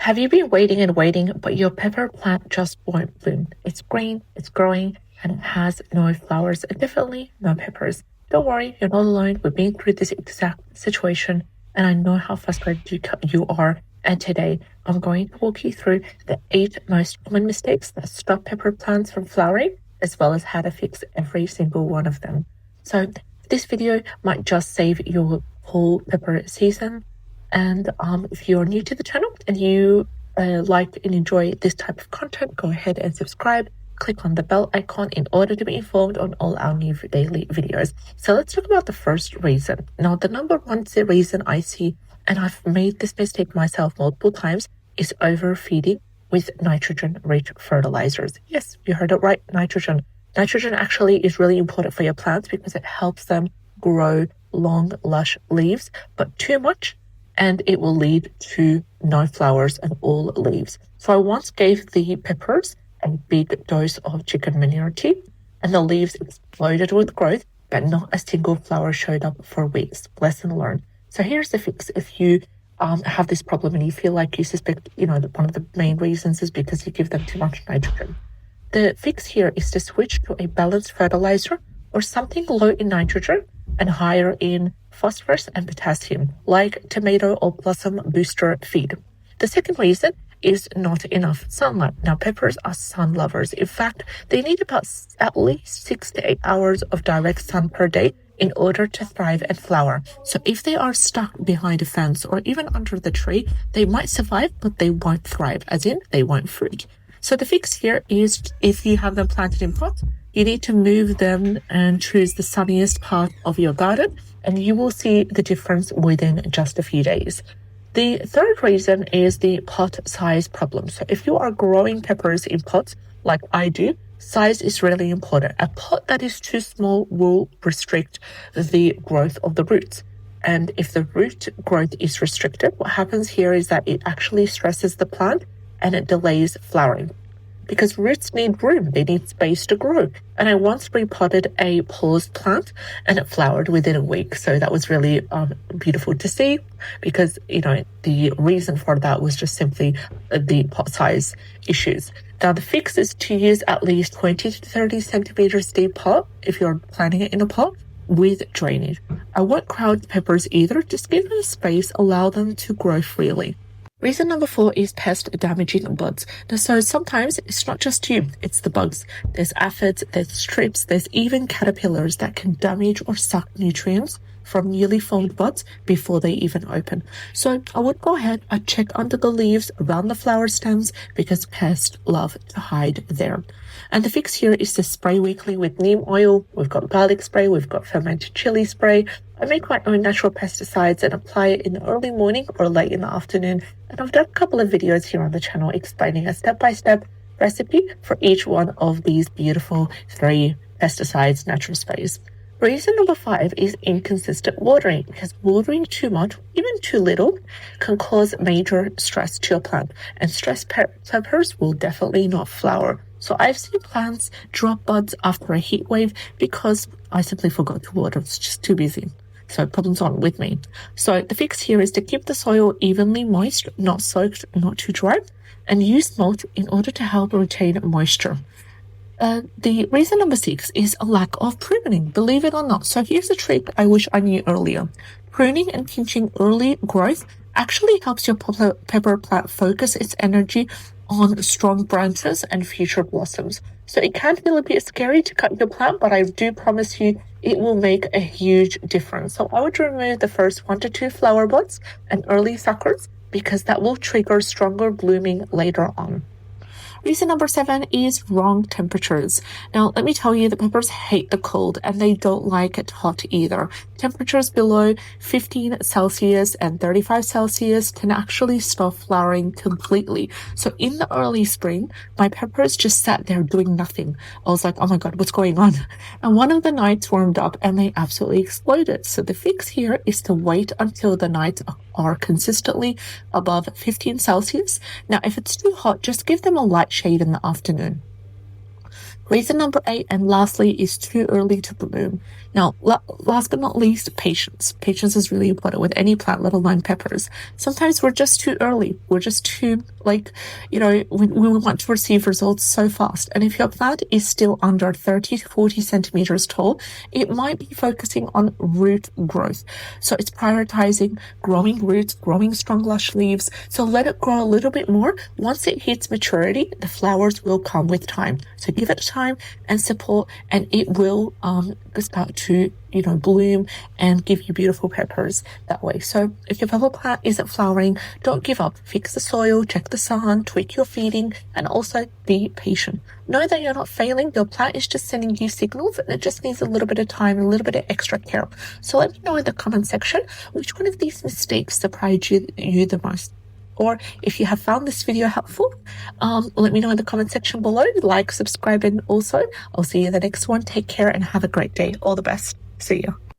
Have you been waiting and waiting, but your pepper plant just won't bloom? It's green, it's growing, and it has no flowers and definitely no peppers. Don't worry, you're not alone. We've been through this exact situation, and I know how frustrated you are. And today, I'm going to walk you through the 8 most common mistakes that stop pepper plants from flowering, as well as how to fix every single one of them. So this video might just save your whole pepper season. And if you're new to the channel and you like and enjoy this type of content, go ahead and subscribe. Click on the bell icon in order to be informed on all our new daily videos. So let's talk about the first reason. Now, the number one reason I see, and I've made this mistake myself multiple times, is overfeeding with nitrogen-rich fertilizers. Yes, you heard it right, nitrogen. Nitrogen actually is really important for your plants because it helps them grow long, lush leaves, but too much and it will lead to no flowers and all leaves. So I once gave the peppers a big dose of chicken manure tea, and the leaves exploded with growth, but not a single flower showed up for weeks. Lesson learned. So here's the fix. If you have this problem and you feel like you suspect, that one of the main reasons is because you give them too much nitrogen. The fix here is to switch to a balanced fertilizer or something low in nitrogen and higher in phosphorus and potassium, like tomato or blossom booster feed. The second reason is not enough sunlight. Now, peppers are sun lovers. In fact, they need about at least 6 to 8 hours of direct sun per day in order to thrive and flower. So if they are stuck behind a fence or even under the tree, they might survive, but they won't thrive, as in they won't fruit. So the fix here is, if you have them planted in pots, you need to move them and choose the sunniest part of your garden, and you will see the difference within just a few days. The third reason is the pot size problem. So if you are growing peppers in pots, like I do, size is really important. A pot that is too small will restrict the growth of the roots. And if the root growth is restricted, what happens here is that it actually stresses the plant and it delays flowering. Because roots need room, they need space to grow. And I once repotted a paused plant and it flowered within a week. So that was really beautiful to see, because, the reason for that was just simply the pot size issues. Now, the fix is to use at least 20 to 30 centimeters deep pot if you're planting it in a pot with drainage. I won't crowd peppers either, just give them space, allow them to grow freely. Reason number 4 is pest damaging buds. Now, so sometimes it's not just you, it's the bugs. There's aphids, there's thrips, there's even caterpillars that can damage or suck nutrients from newly formed buds before they even open. So I would go ahead and check under the leaves, around the flower stems, because pests love to hide there. And the fix here is to spray weekly with neem oil. We've got garlic spray, we've got fermented chili spray. I make my own natural pesticides and apply it in the early morning or late in the afternoon. And I've done a couple of videos here on the channel explaining a step-by-step recipe for each one of these beautiful 3 pesticides, natural sprays. Reason number 5 is inconsistent watering, because watering too much, even too little, can cause major stress to your plant, and stressed peppers will definitely not flower. So I've seen plants drop buds after a heat wave because I simply forgot to water. It's just too busy. So problems aren't with me. So the fix here is to keep the soil evenly moist, not soaked, not too dry, and use mulch in order to help retain moisture. The reason number 6 is a lack of pruning, believe it or not. So here's a trick I wish I knew earlier. Pruning and pinching early growth actually helps your pepper plant focus its energy on strong branches and future blossoms. So it can feel a bit scary to cut your plant, but I do promise you it will make a huge difference. So I would remove the first 1 to 2 flower buds and early suckers, because that will trigger stronger blooming later on. Reason number 7 is wrong temperatures. Now, let me tell you, the peppers hate the cold and they don't like it hot either. Temperatures below 15 Celsius and 35 Celsius can actually stop flowering completely. So in the early spring, my peppers just sat there doing nothing. I was like, oh my God, what's going on? And one of the nights warmed up and they absolutely exploded. So the fix here is to wait until the nights are consistently above 15 Celsius. Now, if it's too hot, just give them a light shade in the afternoon. Reason number 8, and lastly, is too early to bloom. Now, last but not least, patience. Patience is really important with any plant, let alone peppers. Sometimes we're just too early. We're just too, we want to receive results so fast. And if your plant is still under 30 to 40 centimeters tall, it might be focusing on root growth. So it's prioritizing growing roots, growing strong lush leaves. So let it grow a little bit more. Once it hits maturity, the flowers will come with time. So give it time and support, and it will start to bloom and give you beautiful peppers that way. So if your pepper plant isn't flowering, don't give up. Fix the soil, check the sun, tweak your feeding, and also be patient. Know that you're not failing. Your plant is just sending you signals, and it just needs a little bit of time and a little bit of extra care. So let me know in the comment section which one of these mistakes surprised you the most. Or if you have found this video helpful, let me know in the comment section below. Like, subscribe, and also I'll see you in the next one. Take care and have a great day. All the best. See you.